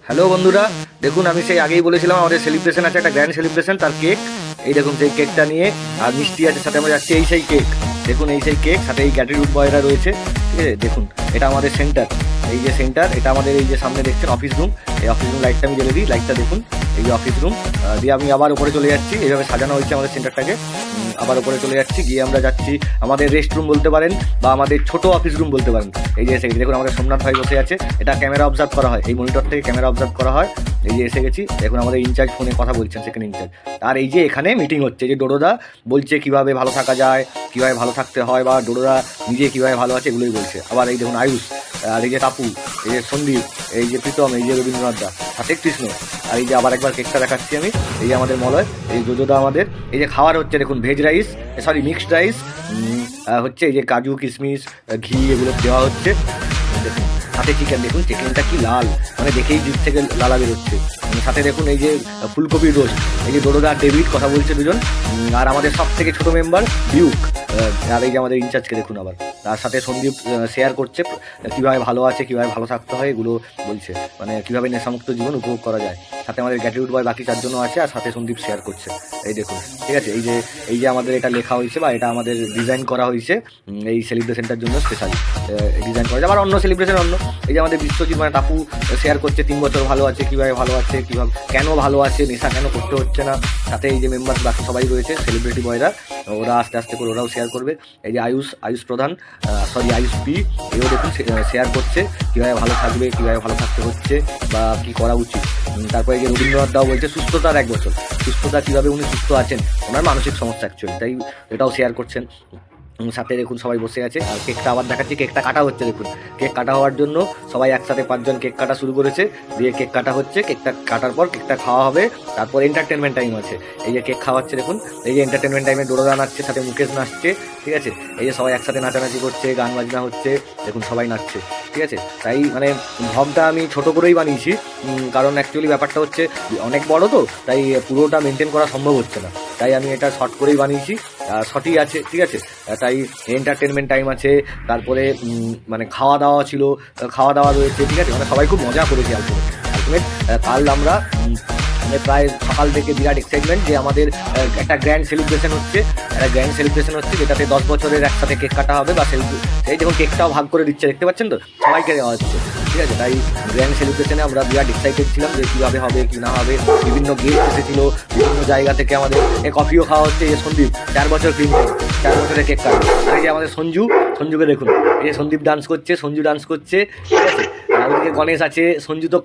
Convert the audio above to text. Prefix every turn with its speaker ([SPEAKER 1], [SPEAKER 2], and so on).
[SPEAKER 1] Hello বন্ধুরা, দেখুন আমি সেই আগেই বলেছিলাম আমাদের সেলিব্রেশন আছে, একটা গ্র্যান্ড সেলিব্রেশন, তার কেক এই দেখুন। সেই কেকটা নিয়ে আর মিষ্টি আছে সাথে, আমরা যাচ্ছি এই সেই কেক। দেখুন এই সেই কেক, সাথে এই গ্যাটিটিউড বয়রা রয়েছে, ঠিক আছে। দেখুন এটা আমাদের সেন্টার, এই যে সেন্টার, এটা আমাদের এই যে সামনে দেখছেন অফিস রুম। এই অফিস রুম লাইটটা আমি জ্বেলে দিই, লাইটটা দেখুন, এই যে অফিস রুম। দিয়ে আমি আবার উপরে চলে যাচ্ছি, এইভাবে সাজানো হয়েছে আমাদের সেন্টারটাকে। আবার উপরে চলে যাচ্ছি, গিয়ে আমরা যাচ্ছি আমাদের রেস্ট রুম বলতে পারেন বা আমাদের ছোট অফিস রুম বলতে পারেন। এই যে এসে গেছি, দেখুন আমাদের সোমনাথ ভাই বসে আছে, এটা ক্যামেরা অবজার্ভ করা হয়, এই মনিটর থেকে ক্যামেরা অবজার্ভ করা হয়। এই যে এসে গেছি, দেখুন আমাদের ইনচার্জ ফোনে কথা বলছেন, সেকেন্ড ইনচার্জ। আর এই যে এখানে মিটিং হচ্ছে, যে ডোডোদা বলছে কিভাবে ভালো থাকা যায়, কিভাবে ভালো থাকতে হয়, বা ডোডোদা নিজে কিভাবে ভালো আছে, এগুলোই বলছে। আবার এই দেখুন আয়ুষ, আর এই যে টাপু, এই যে সন্দীপ, এই যে প্রীতম, এই যে রবীন্দ্রনাথ দা, সাথে কৃষ্ণ। আর এই যে আবার একবার কেকটা দেখাচ্ছি আমি, এই যে আমাদের মলয়, এই যোজোদা আমাদের। এই যে খাবার হচ্ছে দেখুন, veg rice, sorry mixed rice হচ্ছে, এই যে কাজু কিশমিশ ঘি এগুলো দেওয়া হচ্ছে। দেখুন সাথে চিকেন, দেখুন চিকেনটা কি লাল, মানে দেখেই জিভ থেকে লালা বেরোচ্ছে। সাথে দেখুন এই যে ফুলকপির রোস্ট, এই যে ডোডোদা আর ডেভিড কথা বলছে দুজন। আর আমাদের সব থেকে ছোটো মেম্বার ডিউক, আর এই যে আমাদের ইনচার্জকে দেখুন আবার। তার সাথে সন্দীপ শেয়ার করছে কীভাবে ভালো আছে, কীভাবে ভালো থাকতে হয়, এগুলো বলছে, মানে কীভাবে নেশামুক্ত জীবন উপভোগ করা যায়। সাথে আমাদের গ্র্যাটিটিউড বয় বাকি চারজনও আছে, আর সাথে সন্দীপ শেয়ার করছে, এই দেখুন, ঠিক আছে। এই যে আমাদের এটা লেখা হয়েছে বা এটা আমাদের ডিজাইন করা হয়েছে এই সেলিব্রেশনটার জন্য স্পেশালি ডিজাইন করা যায়। আবার অন্য সেলিব্রেশন অন্য, এই যে আমাদের বিশ্বজিৎ মানে টাপু শেয়ার করছে 3 বছর ভালো আছে, কীভাবে ভালো আছে, কীভাবে কেন ভালো আছে, নেশা কেন করতে হচ্ছে না। সাথে এই যে মেম্বার বাকি সবাই রয়েছে সেলিব্রিটি বয়রা, ওরা আস্তে আস্তে করে ওরাও শেয়ার করবে। এই যে আয়ুষ প্রধান, সরি আয়ুষ পি, এও দেখুন শেয়ার করছে কীভাবে ভালো থাকবে, কীভাবে ভালো থাকতে হচ্ছে বা কী করা উচিত। তারপরে এই যে রবীন্দ্রনাথ দাও বলছে সুস্থতার 1 বছর, সুস্থতা কীভাবে উনি সুস্থ আছেন, ওনার মানসিক সমস্যা অ্যাকচুয়ালি, তাই এটাও শেয়ার করছেন। সাথে দেখুন সবাই বসে আছে, আর কেকটা আবার দেখাচ্ছি, কেকটা কাটা হচ্ছে দেখুন। কেক কাটা হওয়ার জন্য সবাই একসাথে 5 জন কেক কাটা শুরু করেছে, দিয়ে কেক কাটা হচ্ছে, কেকটা কাটার পর কেকটা খাওয়া হবে, তারপর এন্টারটেনমেন্ট টাইম আছে। এই যে কেক খাওয়াচ্ছে দেখুন, এই যে এন্টারটেনমেন্ট টাইমে ডোডোদা নাচছে, সাথে মুকেশ নাচছে, ঠিক আছে। এই যে সবাই একসাথে নাচানাচি করছে, গান বাজনা হচ্ছে, দেখুন সবাই নাচছে, ঠিক আছে। তাই মানে ভ্লগটা আমি ছোটো করেই বানিয়েছি, কারণ অ্যাকচুয়ালি ব্যাপারটা হচ্ছে অনেক বড় তো, তাই পুরোটা মেনটেন করা সম্ভব হচ্ছে না, তাই আমি এটা শর্ট করেই বানিয়েছি। শর্টই আছে, ঠিক আছে। তাই এন্টারটেনমেন্ট টাইম আছে, তারপরে মানে খাওয়া দাওয়া ছিল, খাওয়া দাওয়া রয়েছে, ঠিক আছে। মানে সবাই খুব মজা করেছি আলটিমেট। কাল আমরা মানে প্রায় সকাল থেকে বিরাট এক্সাইটমেন্ট যে আমাদের একটা গ্র্যান্ড সেলিব্রেশন হচ্ছে, যেটাতে 10 বছরের একসাথে কেক কাটা হবে বা সেই দেখুন কেকটাও ভাগ করে দিচ্ছে, দেখতে পাচ্ছেন তো, সবাইকে দেওয়া হচ্ছে, ঠিক আছে। তাই গ্র্যান্ড সেলিব্রেশনে আমরা বিরাট এক্সাইটেড ছিলাম যে কীভাবে হবে কি না হবে। বিভিন্ন গেস্ট এসেছিলো বিভিন্ন জায়গা থেকে, আমাদের কফিও খাওয়া হচ্ছে। এই সন্দীপ 4 বছর ক্লিন, 4 বছরের কেক কাটা। আর এই যে আমাদের সঞ্জুকে দেখুন, এই যে সন্দীপ ডান্স করছে, সঞ্জু ডান্স করছে, ঠিক আছে। আর ওদিকে গণেশ আছে, সঞ্জু তো